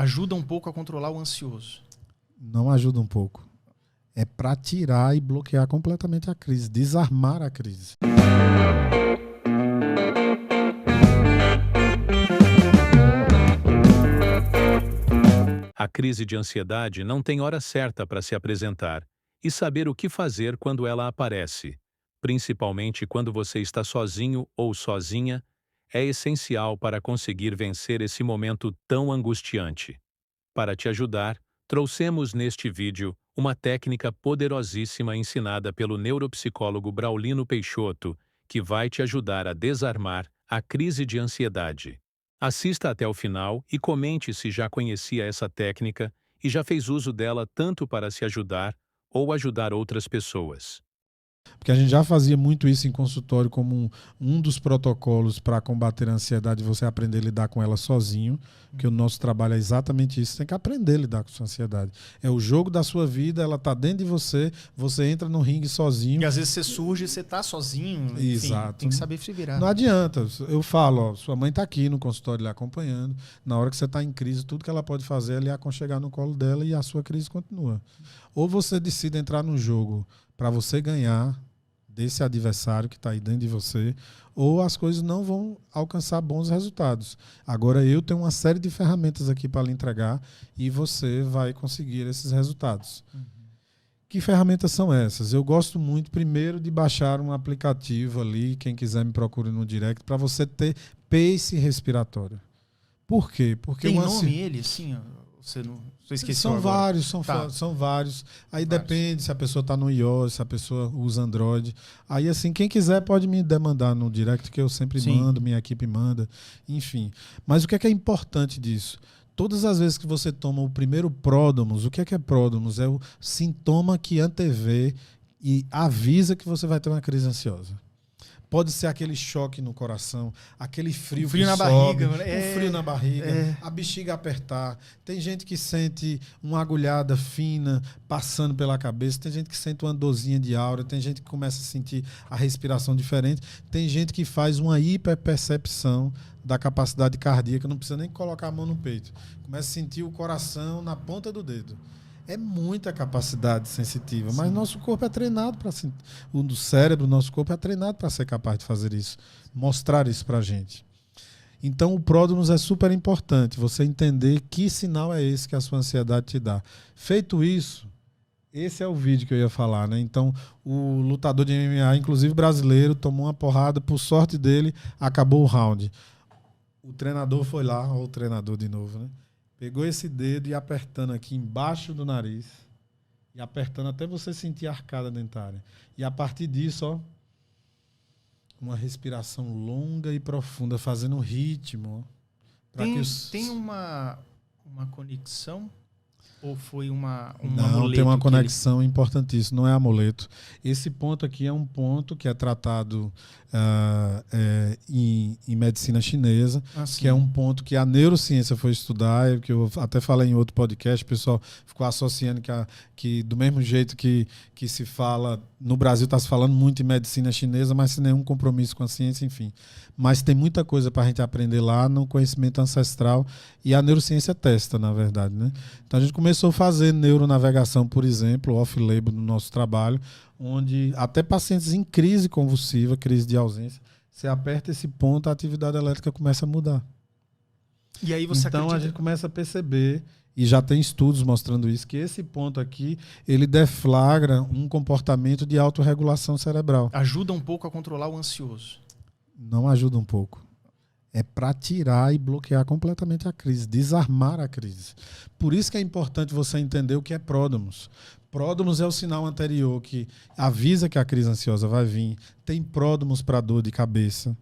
Ajuda um pouco a controlar o ansioso. Não ajuda um pouco. É para tirar e bloquear completamente a crise, desarmar a crise. A crise de ansiedade não tem hora certa para se apresentar e saber o que fazer quando ela aparece, principalmente quando você está sozinho ou sozinha, é essencial para conseguir vencer esse momento tão angustiante. Para te ajudar, trouxemos neste vídeo uma técnica poderosíssima ensinada pelo neuropsicólogo Braulino Peixoto, que vai te ajudar a desarmar a crise de ansiedade. Assista até o final e comente se já conhecia essa técnica e já fez uso dela tanto para se ajudar ou ajudar outras pessoas. Porque a gente já fazia muito isso em consultório como um dos protocolos para combater a ansiedade, você aprender a lidar com ela sozinho, porque o nosso trabalho é exatamente isso, você tem que aprender a lidar com a sua ansiedade. É o jogo da sua vida, ela está dentro de você, você entra no ringue sozinho. E às vezes você surge e você está sozinho. Enfim, exato. tem que saber se virar. Não adianta, eu falo, ó, sua mãe está aqui no consultório lhe acompanhando, na hora que você está em crise, tudo que ela pode fazer é lhe aconchegar no colo dela e a sua crise continua. Ou você decide entrar no jogo para você ganhar desse adversário que está aí dentro de você, ou as coisas não vão alcançar bons resultados. Agora eu tenho uma série de ferramentas aqui para lhe entregar e você vai conseguir esses resultados. Que ferramentas são essas? Eu gosto muito, primeiro, de baixar um aplicativo ali, quem quiser me procure no direct, para você ter pace respiratório. Por quê? Porque tem nome ele, sim? Você esqueceu são agora. vários, Tá. são vários. Aí Vários. depende se a pessoa está no iOS, se a pessoa usa Android. Aí assim, quem quiser pode me demandar no direct, que eu sempre Sim. mando, minha equipe manda, enfim. Mas o que é importante disso? Todas as vezes que você toma o primeiro pródromos, o que é pródromos? É o sintoma que antevê e avisa que você vai ter uma crise ansiosa. Pode ser aquele choque no coração, aquele frio, Um frio que na sobe, barriga. um frio na barriga, a bexiga apertar. Tem gente que sente uma agulhada fina passando pela cabeça, tem gente que sente uma dorzinha de aura, tem gente que começa a sentir a respiração diferente, tem gente que faz uma hiperpercepção da capacidade cardíaca, não precisa nem colocar a mão no peito. Começa a sentir o coração na ponta do dedo. É muita capacidade sensitiva, mas nosso corpo é treinado para o cérebro, nosso corpo é treinado para ser capaz de fazer isso, mostrar isso para a gente. Então o pródromos é super importante, você entender que sinal é esse que a sua ansiedade te dá. Feito isso, esse é o vídeo que eu ia falar, né? Então o lutador de MMA, inclusive brasileiro, tomou uma porrada, por sorte dele, acabou o round. O treinador foi lá, ou o treinador de novo, né? Pegou esse dedo e apertando aqui embaixo do nariz. E apertando até você sentir a arcada dentária. E a partir disso, ó, uma respiração longa e profunda, fazendo um ritmo. Tem uma conexão? Ou foi um não, amuleto? Tem uma conexão importantíssima, não é amuleto. Esse ponto aqui é um ponto que é tratado em medicina chinesa, que é um ponto que a neurociência foi estudar, que eu até falei em outro podcast, o pessoal ficou associando que do mesmo jeito que se fala, no Brasil está se falando muito em medicina chinesa, mas sem nenhum compromisso com a ciência, enfim. Mas tem muita coisa para a gente aprender lá no conhecimento ancestral e a neurociência testa, na verdade, né? Então a gente começou a fazer neuronavegação, por exemplo, off-label no nosso trabalho, onde até pacientes em crise convulsiva, crise de ausência, você aperta esse ponto, a atividade elétrica começa a mudar. E aí você então acredita... a gente começa a perceber, e já tem estudos mostrando isso, que esse ponto aqui, ele deflagra um comportamento de autorregulação cerebral. Ajuda um pouco a controlar o ansioso. Não ajuda um pouco. É para tirar e bloquear completamente a crise, desarmar a crise. Por isso que é importante você entender o que é pródromos. Pródromos é o sinal anterior que avisa que a crise ansiosa vai vir. Tem pródromos para dor de cabeça.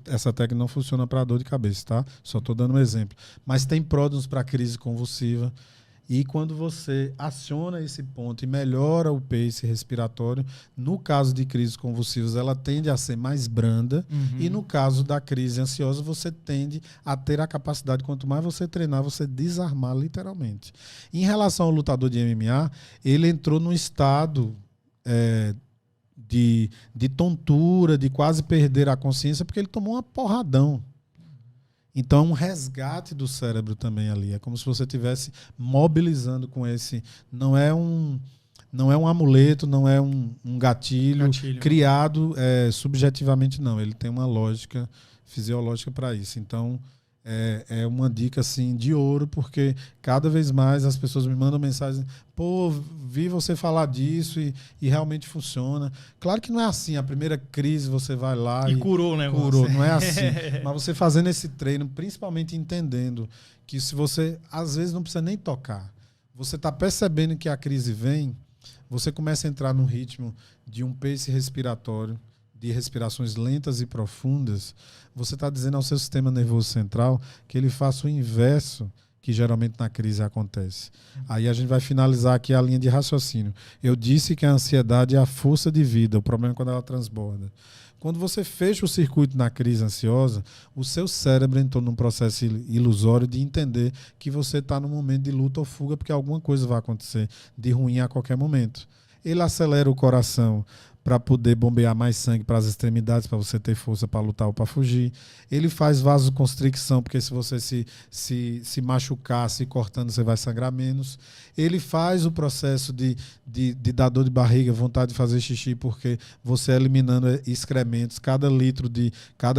Essa técnica não funciona para dor de cabeça, tá? Só estou dando um exemplo. Mas tem pródromos para crise convulsiva. E quando você aciona esse ponto e melhora o pace respiratório, no caso de crises convulsivas, ela tende a ser mais branda. E no caso da crise ansiosa, você tende a ter a capacidade, quanto mais você treinar, você desarmar literalmente. Em relação ao lutador de MMA, ele entrou num estado de tontura, de quase perder a consciência, porque ele tomou uma porradão. Então é um resgate do cérebro também ali. É como se você estivesse mobilizando com esse... Não é um amuleto, não é um gatilho criado subjetivamente, não. Ele tem uma lógica fisiológica para isso. Então, é uma dica assim, de ouro, porque cada vez mais as pessoas me mandam mensagens: pô, vi você falar disso e realmente funciona. Claro que não é assim. A primeira crise você vai lá e curou, né? Curou, não é assim. Mas você fazendo esse treino, principalmente entendendo que se você, às vezes, não precisa nem tocar. Você está percebendo que a crise vem, você começa a entrar num ritmo de um pace respiratório, de respirações lentas e profundas. Você está dizendo ao seu sistema nervoso central que ele faça o inverso que geralmente na crise acontece. Aí a gente vai finalizar aqui a linha de raciocínio. Eu disse que a ansiedade é a força de vida, o problema é quando ela transborda. Quando você fecha o circuito na crise ansiosa, o seu cérebro entrou num processo ilusório de entender que você está num momento de luta ou fuga, porque alguma coisa vai acontecer de ruim a qualquer momento. Ele acelera o coração para poder bombear mais sangue para as extremidades, para você ter força para lutar ou para fugir. Ele faz vasoconstricção, porque se você se machucar, se cortando, você vai sangrar menos. Ele faz o processo de dar dor de barriga, vontade de fazer xixi, porque você eliminando excrementos, cada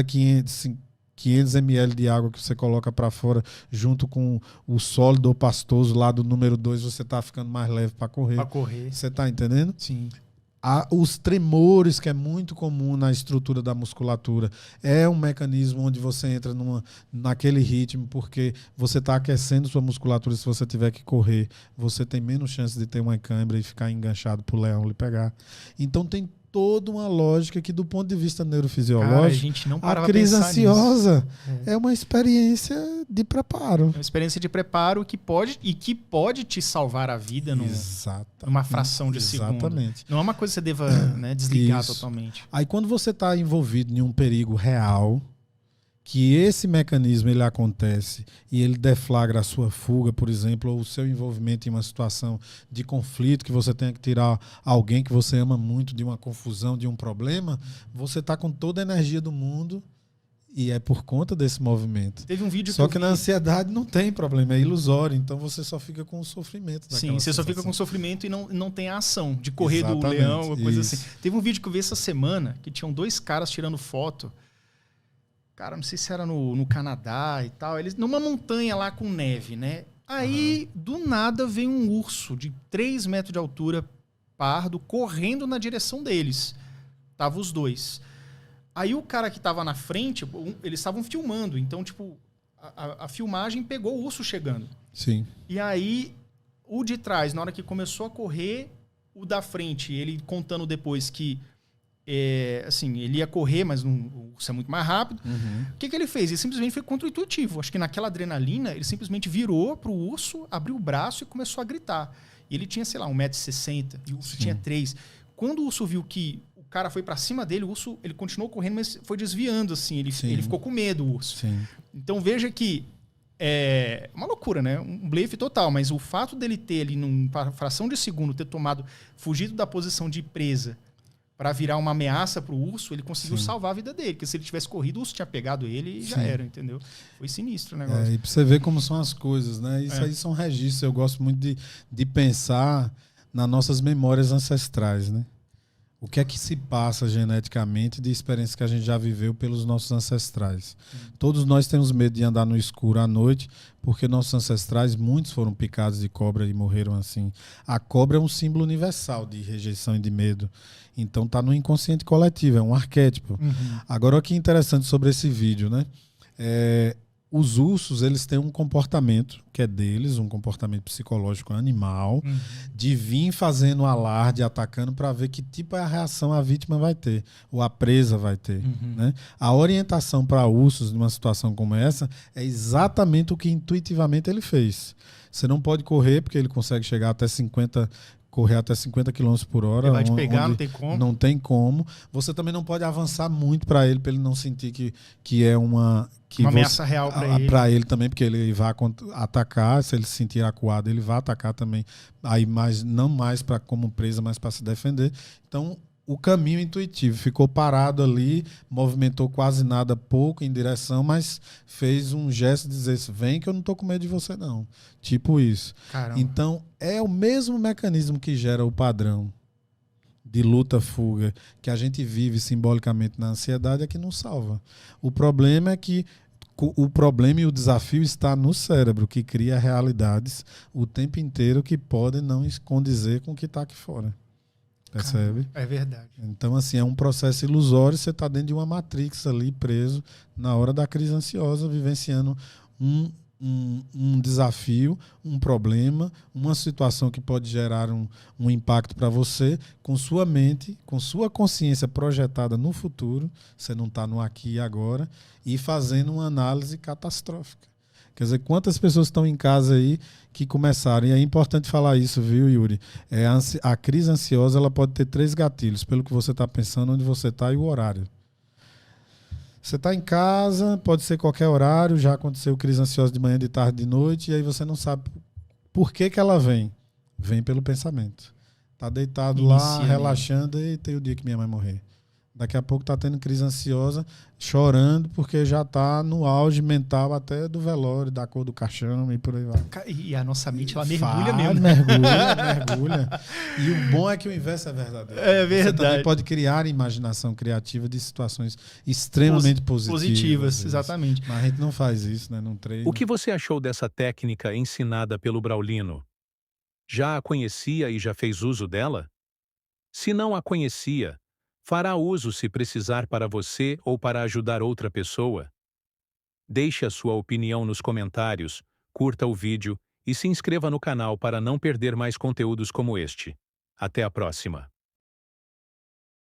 500 ml de água que você coloca para fora, junto com o sólido ou pastoso lá do número 2, você está ficando mais leve para correr. Você está entendendo? Sim. Os tremores, que é muito comum na estrutura da musculatura, é um mecanismo onde você entra naquele ritmo, porque você está aquecendo sua musculatura. Se você tiver que correr, você tem menos chance de ter uma cãibra e ficar enganchado para o leão lhe pegar. Então tem toda uma lógica que, do ponto de vista neurofisiológico, a crise ansiosa é uma experiência de preparo. É uma experiência de preparo que pode te salvar a vida numa fração de segundo. Exatamente. Não é uma coisa que você deva desligar totalmente. Aí quando você está envolvido em um perigo real, que esse mecanismo ele acontece e ele deflagra a sua fuga, por exemplo, ou o seu envolvimento em uma situação de conflito, que você tenha que tirar alguém que você ama muito de uma confusão, de um problema, você está com toda a energia do mundo e é por conta desse movimento. Teve um vídeo só que na ansiedade não tem problema, é ilusório, então você só fica com o sofrimento. Sim, você só fica com o sofrimento e não tem a ação de correr do leão, uma coisa assim. Teve um vídeo que eu vi essa semana que tinham 2 caras tirando foto. Cara, não sei se era no Canadá e tal. Eles numa montanha lá com neve, né? Aí, do nada, vem um urso de 3 metros de altura, pardo, correndo na direção deles. Tava os 2. Aí o cara que tava na frente, eles estavam filmando. Então, tipo, a filmagem pegou o urso chegando. Sim. E aí, o de trás, na hora que começou a correr, o da frente, ele contando depois que assim, ele ia correr, mas o urso é muito mais rápido. O que ele fez? Ele simplesmente foi contra-intuitivo. Acho que naquela adrenalina, ele simplesmente virou pro urso, abriu o braço e começou a gritar. E ele tinha, sei lá, 1,60 m, e o urso tinha 3. Quando o urso viu que o cara foi para cima dele, o urso ele continuou correndo, mas foi desviando, assim. Ele ficou com medo, o urso. Sim. Então veja que é uma loucura, né? Um blefe total, mas o fato dele ter ali, numa fração de segundo, ter fugido da posição de presa para virar uma ameaça para o urso, ele conseguiu salvar a vida dele. Porque se ele tivesse corrido, o urso tinha pegado ele e já era, entendeu? Foi sinistro o negócio. E para você ver como são as coisas, né? Isso aí são registros. Eu gosto muito de pensar nas nossas memórias ancestrais, né? O que é que se passa geneticamente de experiências que a gente já viveu pelos nossos ancestrais. Todos nós temos medo de andar no escuro à noite, porque nossos ancestrais, muitos foram picados de cobra e morreram assim. A cobra é um símbolo universal de rejeição e de medo. Então está no inconsciente coletivo, é um arquétipo. Agora, o que é interessante sobre esse vídeo, né? Os ursos, eles têm um comportamento que é deles, um comportamento psicológico animal, de vir fazendo alarde, atacando para ver que tipo de reação a vítima vai ter, ou a presa vai ter. Né? A orientação para ursos numa situação como essa é exatamente o que intuitivamente ele fez. Você não pode correr, porque ele consegue chegar até 50 km por hora. Ele vai te pegar, não tem como. Não tem como. Você também não pode avançar muito para ele não sentir que é uma ameaça real para ele. Para ele também, porque ele vai atacar. Se ele se sentir acuado, ele vai atacar também. Aí, mas não mais como presa, mas para se defender. Então, o caminho intuitivo. Ficou parado ali, movimentou quase nada, pouco em direção, mas fez um gesto de dizer: vem que eu não estou com medo de você não. Tipo isso. Caramba. Então, é o mesmo mecanismo que gera o padrão de luta-fuga que a gente vive simbolicamente na ansiedade, é que não salva. O problema é que o problema e o desafio está no cérebro, que cria realidades o tempo inteiro que podem não condizer com o que está aqui fora. Percebe? É verdade. Então, assim, é um processo ilusório. Você está dentro de uma matrix ali, preso, na hora da crise ansiosa, vivenciando um desafio, um problema, uma situação que pode gerar um impacto para você, com sua mente, com sua consciência projetada no futuro. Você não está no aqui e agora, e fazendo uma análise catastrófica. Quer dizer, quantas pessoas estão em casa aí que começaram, e é importante falar isso, viu, Yuri? A crise ansiosa, ela pode ter 3 gatilhos, pelo que você está pensando, onde você está e o horário. Você está em casa, pode ser qualquer horário, já aconteceu crise ansiosa de manhã, de tarde, de noite, e aí você não sabe por que ela vem. Vem pelo pensamento. Está deitado lá, relaxando, e tem o dia que minha mãe morrer. Daqui a pouco está tendo crise ansiosa, chorando, porque já está no auge mental até do velório, da cor do caixão e por aí vai. E a nossa mente, ela mergulha mesmo. Mergulha. E o bom é que o inverso é verdadeiro. É verdade. Você também pode criar imaginação criativa de situações extremamente positivas. Exatamente. Mas a gente não faz isso, né? Não treina. O que você achou dessa técnica ensinada pelo Braulino? Já a conhecia e já fez uso dela? Se não a conhecia, fará uso se precisar para você ou para ajudar outra pessoa? Deixe a sua opinião nos comentários, curta o vídeo e se inscreva no canal para não perder mais conteúdos como este. Até a próxima!